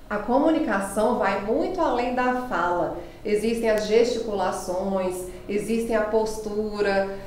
A comunicação vai muito além da fala. Existem as gesticulações, existem a postura,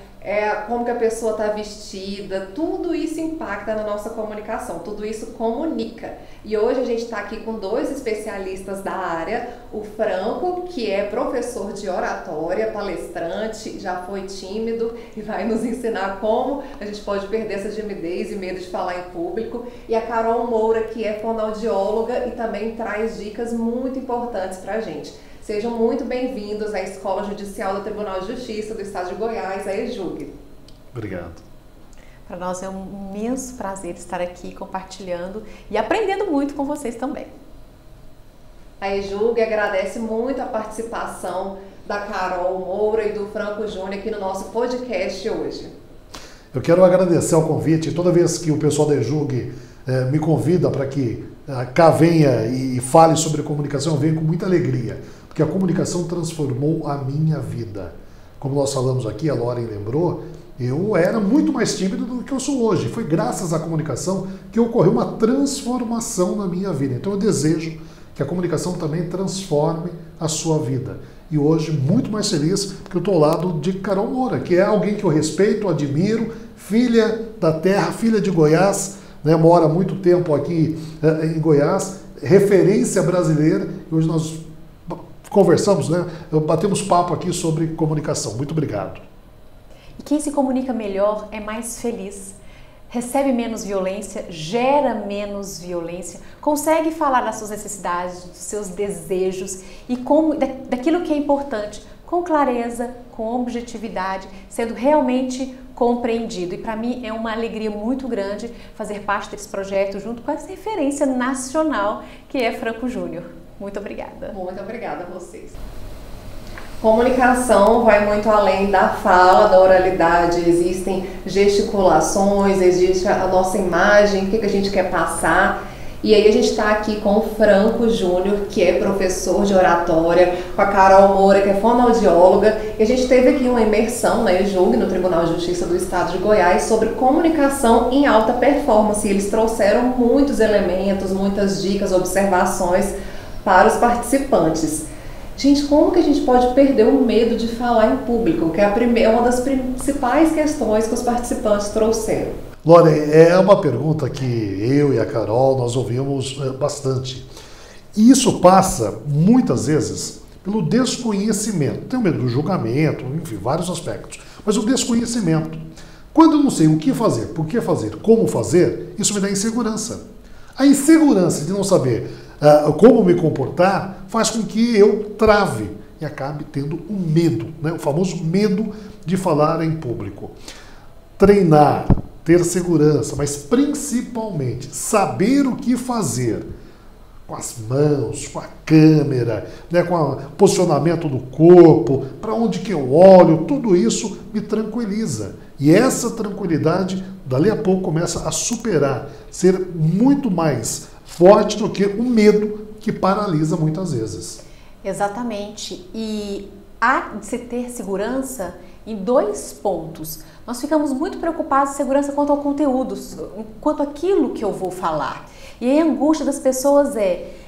como que a pessoa está vestida, tudo isso impacta na nossa comunicação, tudo isso comunica. E hoje a gente está aqui com dois especialistas da área, o Franco, que é professor de oratória, palestrante, já foi tímido e vai nos ensinar como a gente pode perder essa timidez e medo de falar em público, e a Carol Moura, que é fonoaudióloga e também traz dicas muito importantes para a gente. Sejam muito bem-vindos à Escola Judicial do Tribunal de Justiça do Estado de Goiás, a EJUG. Obrigado. Para nós é um imenso prazer estar aqui compartilhando e aprendendo muito com vocês também. A EJUG agradece muito a participação da Carol Moura e do Franco Júnior aqui no nosso podcast hoje. Eu quero agradecer ao convite. Toda vez que o pessoal da EJUG me convida para que cá venha e fale sobre comunicação, eu venho com muita alegria, porque a comunicação transformou a minha vida. Como nós falamos aqui, a Loren lembrou, eu era muito mais tímido do que eu sou hoje. Foi graças à comunicação que ocorreu uma transformação na minha vida. Então eu desejo que a comunicação também transforme a sua vida. E hoje, muito mais feliz, porque eu estou ao lado de Carol Moura, que é alguém que eu respeito, admiro, filha da terra, filha de Goiás, né, mora há muito tempo aqui em Goiás, referência brasileira, e hoje nós conversamos, né, batemos papo aqui sobre comunicação. Muito obrigado. E quem se comunica melhor é mais feliz, recebe menos violência, gera menos violência, consegue falar das suas necessidades, dos seus desejos e daquilo que é importante, com clareza, com objetividade, sendo realmente compreendido. E para mim é uma alegria muito grande fazer parte desse projeto junto com essa referência nacional que é Franco Júnior. Muito obrigada. Muito obrigada a vocês. Comunicação vai muito além da fala, da oralidade, existem gesticulações, existe a nossa imagem, o que a gente quer passar. E aí a gente está aqui com o Franco Júnior, que é professor de oratória, com a Carol Moura, que é fonoaudióloga, e a gente teve aqui uma imersão na EJUG, no Tribunal de Justiça do Estado de Goiás, sobre comunicação em alta performance. E eles trouxeram muitos elementos, muitas dicas, observações para os participantes. Gente, como que a gente pode perder o medo de falar em público? Que é uma das principais questões que os participantes trouxeram. Loren, é uma pergunta que eu e a Carol nós ouvimos bastante. E isso passa, muitas vezes, pelo desconhecimento. Tem o medo do julgamento, enfim, vários aspectos. Mas o desconhecimento. Quando eu não sei o que fazer, por que fazer, como fazer, isso me dá insegurança. A insegurança de não saber como me comportar faz com que eu trave e acabe tendo o medo, né? O famoso medo de falar em público. Treinar, ter segurança, mas principalmente saber o que fazer com as mãos, com a câmera, né, com o posicionamento do corpo, para onde que eu olho, tudo isso me tranquiliza. E essa tranquilidade, dali a pouco, começa a superar, ser muito mais forte do que o medo que paralisa muitas vezes. Exatamente. E há de se ter segurança em dois pontos. Nós ficamos muito preocupados em segurança quanto ao conteúdo, quanto àquilo que eu vou falar. E a angústia das pessoas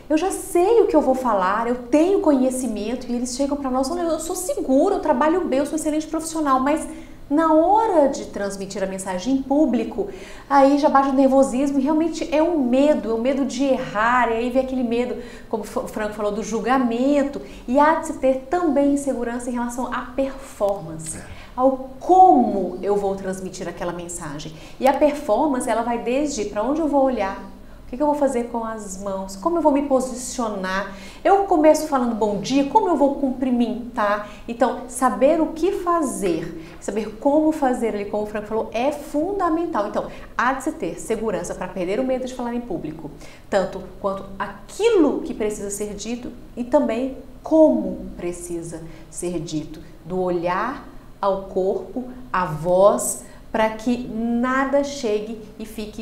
eu já sei o que eu vou falar, eu tenho conhecimento, e eles chegam para nós, olha, eu sou seguro, eu trabalho bem, eu sou excelente profissional, mas na hora de transmitir a mensagem em público, aí já baixa o nervosismo e realmente é o medo de errar, e aí vem aquele medo, como o Franco falou, do julgamento, e há de se ter também insegurança em relação à performance, ao como eu vou transmitir aquela mensagem. E a performance, ela vai desde para onde eu vou olhar, o que eu vou fazer com as mãos, como eu vou me posicionar. Eu começo falando bom dia, como eu vou cumprimentar. Então, saber o que fazer, saber como fazer, ali, como o Franco falou, é fundamental. Então, há de se ter segurança para perder o medo de falar em público, tanto quanto aquilo que precisa ser dito e também como precisa ser dito, do olhar ao corpo, à voz, para que nada chegue e fique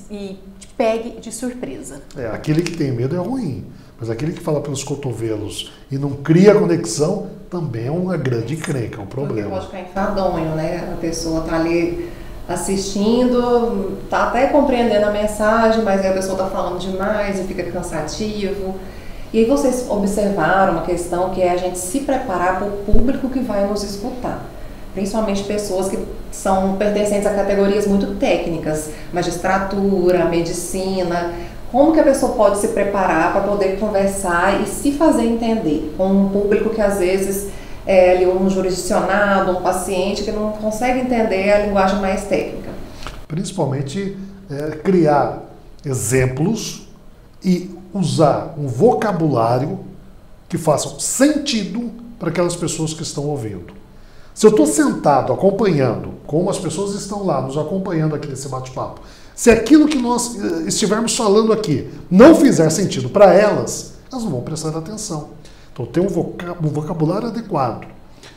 e te pegue de surpresa. Aquele que tem medo é ruim, mas aquele que fala pelos cotovelos e não cria conexão também é uma grande encrenca, é um problema. Porque pode ficar enfadonho, né? A pessoa tá ali assistindo, tá até compreendendo a mensagem, mas aí a pessoa tá falando demais e fica cansativo. E aí vocês observaram uma questão que é a gente se preparar para o público que vai nos escutar. Principalmente pessoas que são pertencentes a categorias muito técnicas, magistratura, medicina. Como que a pessoa pode se preparar para poder conversar e se fazer entender com um público que às vezes é ali um jurisdicionado, um paciente que não consegue entender a linguagem mais técnica? Principalmente criar exemplos e usar um vocabulário que faça sentido para aquelas pessoas que estão ouvindo. Se eu estou sentado acompanhando, como as pessoas estão lá nos acompanhando aqui nesse bate-papo, se aquilo que nós estivermos falando aqui não fizer sentido para elas, elas não vão prestar atenção. Então tem um vocabulário adequado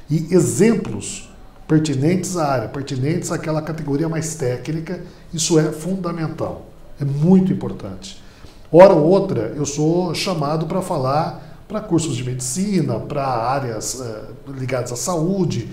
e exemplos pertinentes à área, pertinentes àquela categoria mais técnica, isso é fundamental, é muito importante. Hora ou outra eu sou chamado para falar para cursos de medicina, para áreas ligadas à saúde.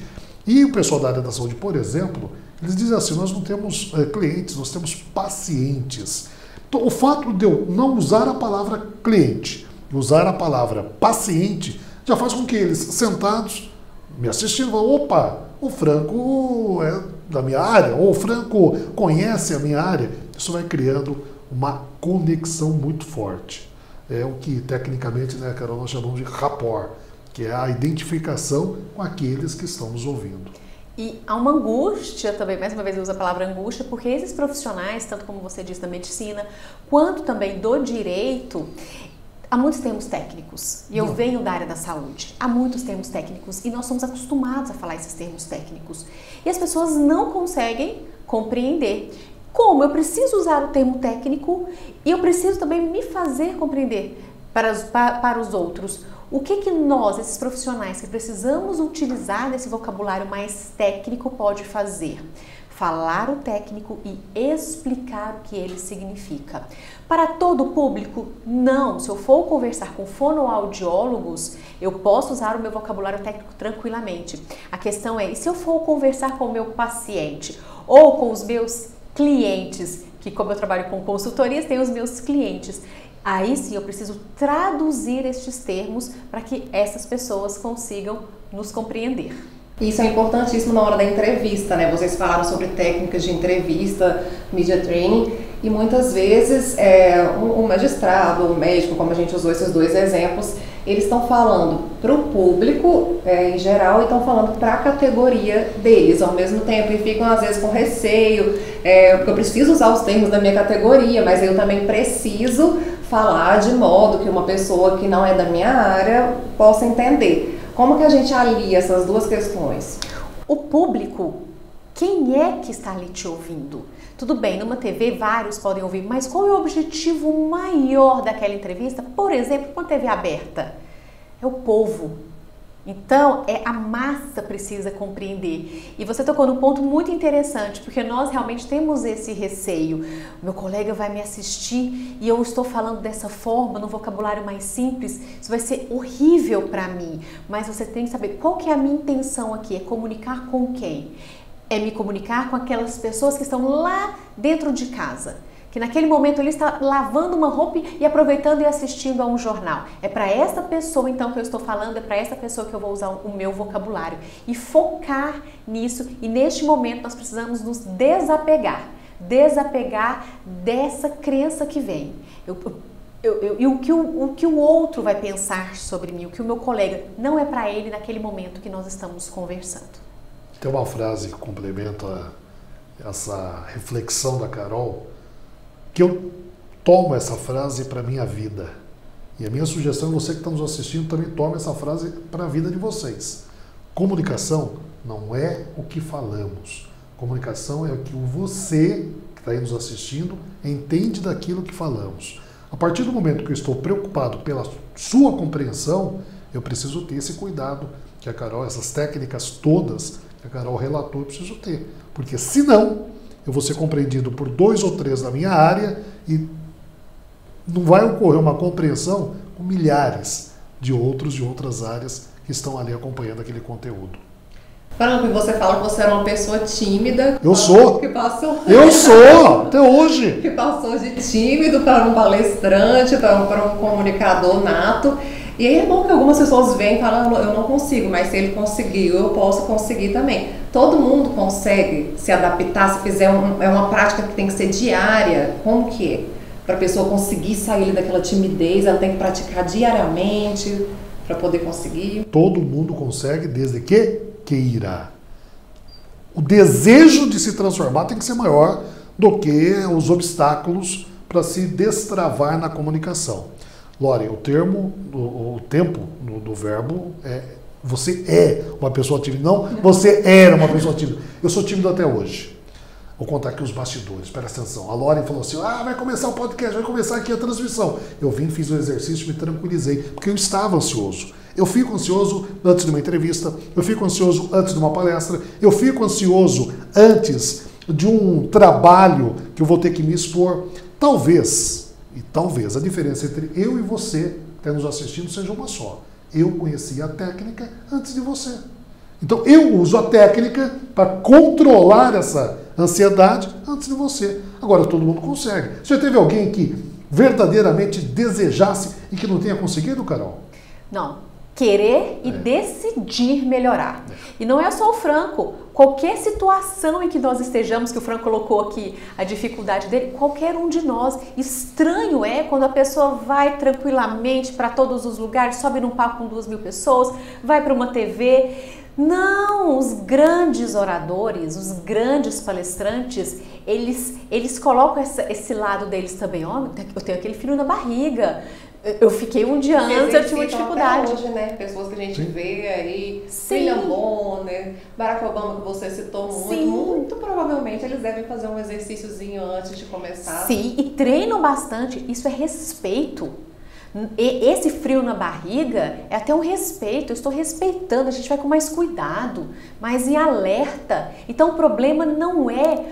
E o pessoal da área da saúde, por exemplo, eles dizem assim, nós não temos clientes, nós temos pacientes. Então, o fato de eu não usar a palavra cliente, usar a palavra paciente, já faz com que eles, sentados, me assistindo, vão, opa, o Franco é da minha área, ou o Franco conhece a minha área. Isso vai criando uma conexão muito forte. É o que tecnicamente, né, Carol, nós chamamos de rapport, que é a identificação com aqueles que estão nos ouvindo. E há uma angústia também, mais uma vez eu uso a palavra angústia, porque esses profissionais, tanto como você disse da medicina, quanto também do direito, há muitos termos técnicos, e eu venho da área da saúde, há muitos termos técnicos, e nós somos acostumados a falar esses termos técnicos, e as pessoas não conseguem compreender. Como? Eu preciso usar o termo técnico e eu preciso também me fazer compreender para os outros. O que nós, esses profissionais que precisamos utilizar desse vocabulário mais técnico, pode fazer? Falar o técnico e explicar o que ele significa. Para todo o público? Não. Se eu for conversar com fonoaudiólogos, eu posso usar o meu vocabulário técnico tranquilamente. A questão é, e se eu for conversar com o meu paciente ou com os meus clientes, que como eu trabalho com consultorias, tem os meus clientes. Aí sim eu preciso traduzir estes termos para que essas pessoas consigam nos compreender. Isso é importantíssimo na hora da entrevista, né? Vocês falaram sobre técnicas de entrevista, media training, e muitas vezes um magistrado, um médico, como a gente usou esses dois exemplos, eles estão falando para o público em geral e estão falando para a categoria deles ao mesmo tempo e ficam às vezes com receio, porque eu preciso usar os termos da minha categoria, mas eu também preciso falar de modo que uma pessoa que não é da minha área possa entender. Como que a gente alia essas duas questões? O público, quem é que está ali te ouvindo? Tudo bem, numa TV vários podem ouvir, mas qual é o objetivo maior daquela entrevista? Por exemplo, com a TV aberta, é o povo. Então, a massa precisa compreender. E você tocou num ponto muito interessante, porque nós realmente temos esse receio. Meu colega vai me assistir e eu estou falando dessa forma, num vocabulário mais simples, isso vai ser horrível para mim. Mas você tem que saber qual que é a minha intenção aqui, é comunicar com quem? É me comunicar com aquelas pessoas que estão lá dentro de casa, que naquele momento ele está lavando uma roupa e aproveitando e assistindo a um jornal. É para essa pessoa então que eu estou falando, é para essa pessoa que eu vou usar o meu vocabulário e focar nisso. E neste momento nós precisamos nos desapegar dessa crença que vem. E o que o outro vai pensar sobre mim, o que o meu colega, não é para ele naquele momento que nós estamos conversando. Tem uma frase que complementa essa reflexão da Carol, que eu tomo essa frase para a minha vida. E a minha sugestão é você que está nos assistindo também tome essa frase para a vida de vocês. Comunicação não é o que falamos. Comunicação é o que você, que está aí nos assistindo, entende daquilo que falamos. A partir do momento que eu estou preocupado pela sua compreensão, eu preciso ter esse cuidado que a Carol, essas técnicas todas que a Carol relatou, eu preciso ter. Porque senão, eu vou ser compreendido por 2 ou 3 da minha área e não vai ocorrer uma compreensão com milhares de outras áreas que estão ali acompanhando aquele conteúdo. Franco, e você fala que você era uma pessoa tímida. Eu sou. Que passou. Eu sou, até hoje. Que passou de tímido para um palestrante, para um comunicador nato. E aí é bom que algumas pessoas vêm falando, eu não consigo, mas se ele conseguiu, eu posso conseguir também. Todo mundo consegue se adaptar, se fizer é uma prática que tem que ser diária. Como que é? Para a pessoa conseguir sair daquela timidez, ela tem que praticar diariamente para poder conseguir. Todo mundo consegue desde que queira. O desejo de se transformar tem que ser maior do que os obstáculos para se destravar na comunicação. Lore, o tempo do verbo é você é uma pessoa tímida. Não, você era uma pessoa tímida. Eu sou tímido até hoje. Vou contar aqui os bastidores, presta atenção. A Lore falou assim, vai começar o podcast, vai começar aqui a transmissão. Eu vim, fiz o exercício, me tranquilizei, porque eu estava ansioso. Eu fico ansioso antes de uma entrevista, eu fico ansioso antes de uma palestra, eu fico ansioso antes de um trabalho que eu vou ter que me expor. Talvez a diferença entre eu e você, que está nos assistindo, seja uma só. Eu conheci a técnica antes de você. Então eu uso a técnica para controlar essa ansiedade antes de você. Agora todo mundo consegue. Você teve alguém que verdadeiramente desejasse e que não tenha conseguido, Carol? Não. Querer e decidir melhorar. E não é só o Franco. Qualquer situação em que nós estejamos, que o Franco colocou aqui, a dificuldade dele, qualquer um de nós. Estranho é quando a pessoa vai tranquilamente para todos os lugares, sobe num palco com 2.000 pessoas, vai para uma TV. Não, os grandes oradores, os grandes palestrantes, eles colocam esse lado deles também. Ó, eu tenho aquele frio na barriga. Eu fiquei um dia antes, eu tive uma dificuldade. Hoje, né? Pessoas que a gente vê aí, William Bonner, Barack Obama, que você citou muito provavelmente eles devem fazer um exercíciozinho antes de começar. Sim, e treinam bastante, isso é respeito. Esse frio na barriga é até um respeito, eu estou respeitando, a gente vai com mais cuidado, mais em alerta. Então o problema não é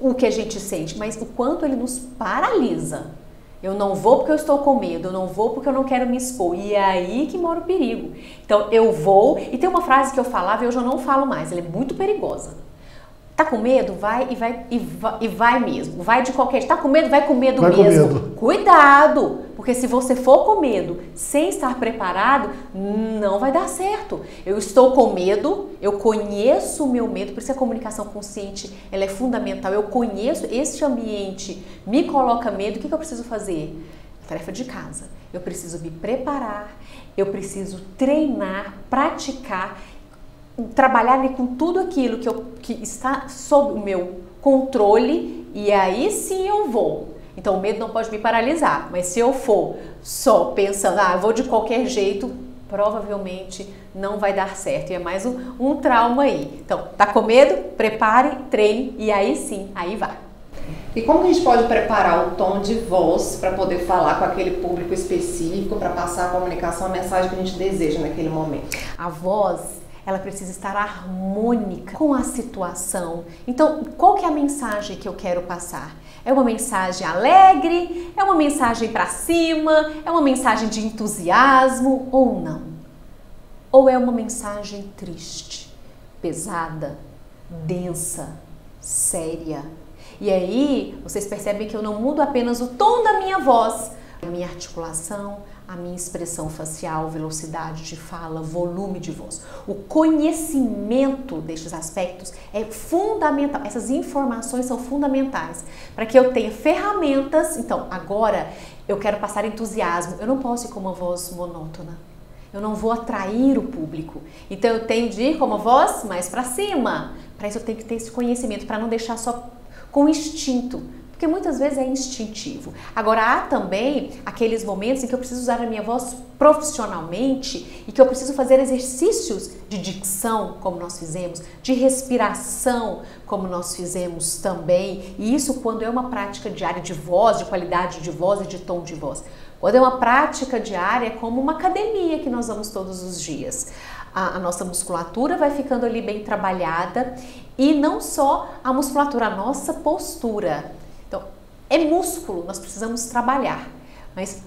o que a gente sente, mas o quanto ele nos paralisa. Eu não vou porque eu estou com medo, eu não vou porque eu não quero me expor. E é aí que mora o perigo. Então eu vou, e tem uma frase que eu falava e hoje eu não falo mais, ela é muito perigosa. Tá com medo? Vai e vai mesmo. Vai de qualquer jeito. Tá com medo? Vai com medo mesmo. Com medo. Cuidado! Porque se você for com medo sem estar preparado, não vai dar certo. Eu estou com medo, eu conheço o meu medo, por isso a comunicação consciente ela é fundamental. Eu conheço este ambiente, me coloca medo, o que eu preciso fazer? Tarefa de casa. Eu preciso me preparar, eu preciso treinar, praticar, trabalhar ali com tudo aquilo que está sob o meu controle e aí sim eu vou. Então o medo não pode me paralisar, mas se eu for só pensando, eu vou de qualquer jeito, provavelmente não vai dar certo. E é mais um trauma aí. Então, tá com medo? Prepare, treine e aí sim, aí vai. E como que a gente pode preparar o tom de voz para poder falar com aquele público específico, para passar a comunicação, a mensagem que a gente deseja naquele momento? A voz, ela precisa estar harmônica com a situação. Então, qual que é a mensagem que eu quero passar? É uma mensagem alegre? É uma mensagem para cima? É uma mensagem de entusiasmo ou não? Ou é uma mensagem triste, pesada, densa, séria? E aí, vocês percebem que eu não mudo apenas o tom da minha voz, a minha articulação, a minha expressão facial, velocidade de fala, volume de voz. O conhecimento destes aspectos é fundamental. Essas informações são fundamentais para que eu tenha ferramentas. Então, agora eu quero passar entusiasmo. Eu não posso ir com uma voz monótona. Eu não vou atrair o público. Então, eu tenho de ir com uma voz mais para cima. Para isso, eu tenho que ter esse conhecimento, para não deixar só com instinto. Porque muitas vezes é instintivo. Agora, há também aqueles momentos em que eu preciso usar a minha voz profissionalmente e que eu preciso fazer exercícios de dicção, como nós fizemos, de respiração, como nós fizemos também. E isso quando é uma prática diária de voz, de qualidade de voz e de tom de voz. Quando é uma prática diária, é como uma academia que nós vamos todos os dias. A nossa musculatura vai ficando ali bem trabalhada e não só a musculatura, a nossa postura. Então, é músculo, nós precisamos trabalhar, mas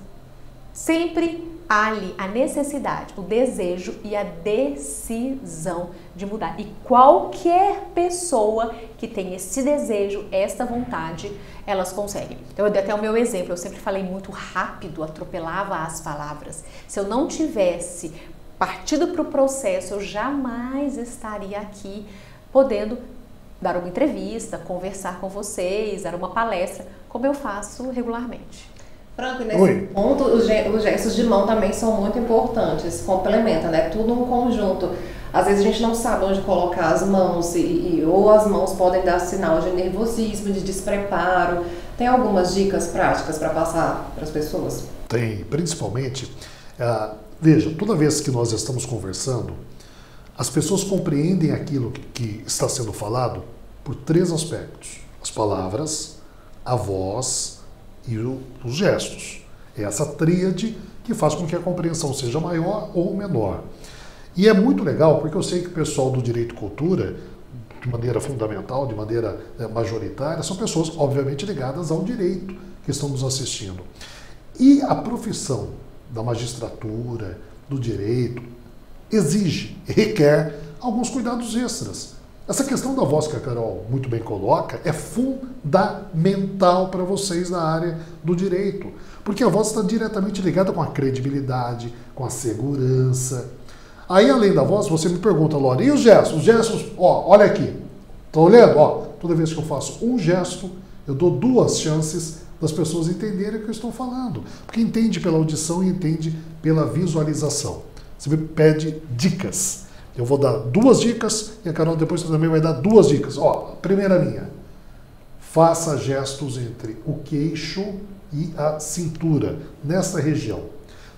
sempre ali a necessidade, o desejo e a decisão de mudar. E qualquer pessoa que tem esse desejo, esta vontade, elas conseguem. Então eu dei até o meu exemplo, eu sempre falei muito rápido, atropelava as palavras. Se eu não tivesse partido para o processo, eu jamais estaria aqui podendo dar uma entrevista, conversar com vocês, dar uma palestra, como eu faço regularmente. Franco, e nesse ponto, os gestos de mão também são muito importantes, complementa, né? Tudo um conjunto. Às vezes a gente não sabe onde colocar as mãos, ou as mãos podem dar sinal de nervosismo, de despreparo. Tem algumas dicas práticas para passar para as pessoas? Tem, principalmente, veja, toda vez que nós estamos conversando, as pessoas compreendem aquilo que está sendo falado por 3 aspectos: as palavras, a voz e os gestos. É essa tríade que faz com que a compreensão seja maior ou menor. E é muito legal, porque eu sei que o pessoal do Direito e Cultura, de maneira fundamental, de maneira majoritária, são pessoas, obviamente, ligadas ao direito que estão nos assistindo. E a profissão da magistratura, do direito, exige, requer alguns cuidados extras. Essa questão da voz que a Carol muito bem coloca é fundamental para vocês na área do direito, porque a voz está diretamente ligada com a credibilidade, com a segurança. Aí, além da voz, você me pergunta, Lore, e os gestos? Os gestos, ó, olha aqui, tá olhando? Ó, toda vez que eu faço um gesto, eu dou 2 chances das pessoas entenderem o que eu estou falando, porque entende pela audição e entende pela visualização. Você me pede dicas. Eu vou dar 2 dicas e a Carol depois também vai dar 2 dicas. Ó, a primeira linha. Faça gestos entre o queixo e a cintura, nessa região.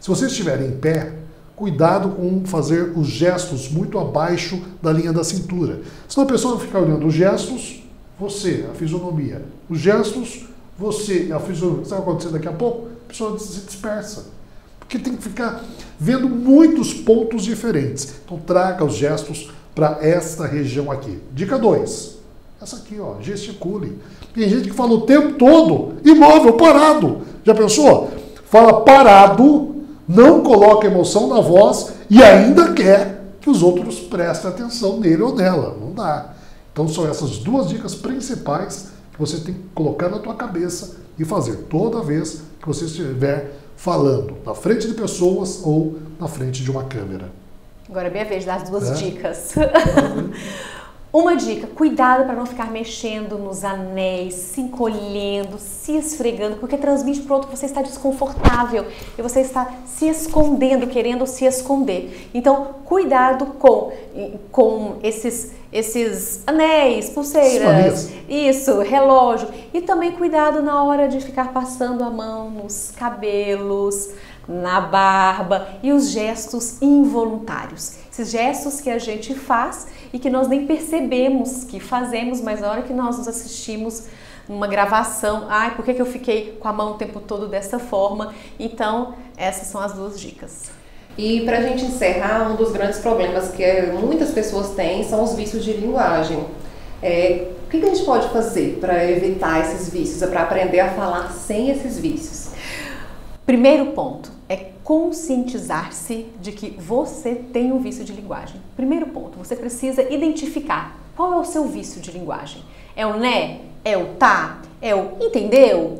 Se você estiver em pé, cuidado com fazer os gestos muito abaixo da linha da cintura. Senão a pessoa vai ficar olhando os gestos, você, a fisionomia. Os gestos, você, a fisionomia. Sabe o que vai acontecer daqui a pouco? A pessoa se dispersa. Porque tem que ficar vendo muitos pontos diferentes. Então traga os gestos para esta região aqui. Dica 2. Essa aqui, ó, gesticule. Tem gente que fala o tempo todo, imóvel, parado. Já pensou? Fala parado, não coloca emoção na voz e ainda quer que os outros prestem atenção nele ou nela. Não dá. Então são essas 2 dicas principais que você tem que colocar na tua cabeça e fazer toda vez que você estiver falando na frente de pessoas ou na frente de uma câmera. Agora é minha vez das 2 dicas. Uma dica, cuidado para não ficar mexendo nos anéis, se encolhendo, se esfregando, porque transmite para o outro que você está desconfortável e você está se escondendo, querendo se esconder. Então, cuidado com esses anéis, pulseiras, isso, relógio. E também cuidado na hora de ficar passando a mão nos cabelos, na barba e os gestos involuntários. Esses gestos que a gente faz e que nós nem percebemos que fazemos, mas na hora que nós nos assistimos numa gravação, ai, por que eu fiquei com a mão o tempo todo dessa forma? Então, essas são as 2 dicas. E para a gente encerrar, um dos grandes problemas que muitas pessoas têm são os vícios de linguagem. O que a gente pode fazer para evitar esses vícios, para aprender a falar sem esses vícios? Primeiro ponto é conscientizar-se de que você tem um vício de linguagem. Primeiro ponto, você precisa identificar qual é o seu vício de linguagem. É o né? É o tá? É o entendeu?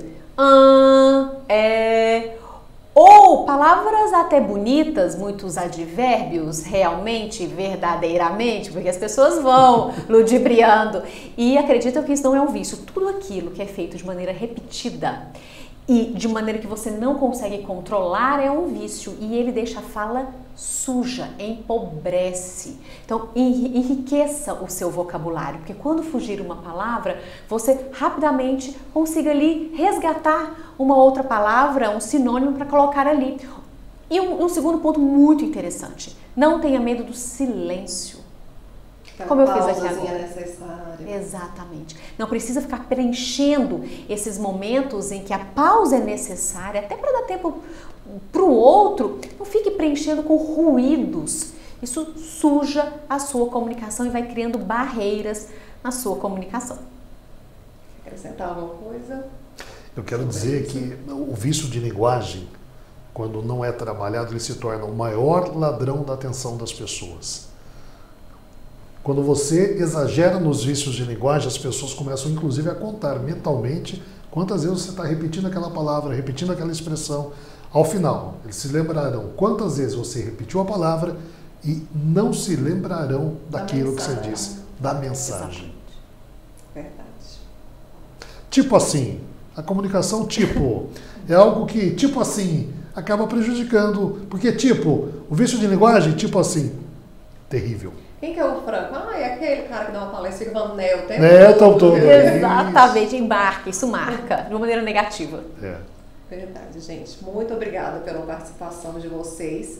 Ou palavras até bonitas, muitos advérbios, realmente, verdadeiramente, porque as pessoas vão ludibriando. E acreditam que isso não é um vício. Tudo aquilo que é feito de maneira repetida e de maneira que você não consegue controlar é um vício e ele deixa a fala suja, empobrece. Então, enriqueça o seu vocabulário, porque quando fugir uma palavra, você rapidamente consiga ali resgatar uma outra palavra, um sinônimo para colocar ali. E um segundo ponto muito interessante, não tenha medo do silêncio. Como eu fiz aqui agora. Necessária. Exatamente. Não precisa ficar preenchendo esses momentos em que a pausa é necessária, até para dar tempo para o outro. Não fique preenchendo com ruídos. Isso suja a sua comunicação e vai criando barreiras na sua comunicação. Quer acrescentar alguma coisa? Eu quero dizer que o vício de linguagem quando não é trabalhado, ele se torna o maior ladrão da atenção das pessoas. Quando você exagera nos vícios de linguagem, as pessoas começam inclusive a contar mentalmente quantas vezes você está repetindo aquela palavra, repetindo aquela expressão. Ao final, eles se lembrarão quantas vezes você repetiu a palavra e não se lembrarão daquilo que você disse, da mensagem. Verdade. Tipo assim, a comunicação tipo é algo que, tipo assim, acaba prejudicando, porque tipo, o vício de linguagem, tipo assim, terrível. Quem que é o Franco? Ah, é aquele cara que dá uma palestra e fica falando né o tempo todo. Exatamente, embarca, isso marca, de uma maneira negativa. É. Verdade, gente. Muito obrigada pela participação de vocês.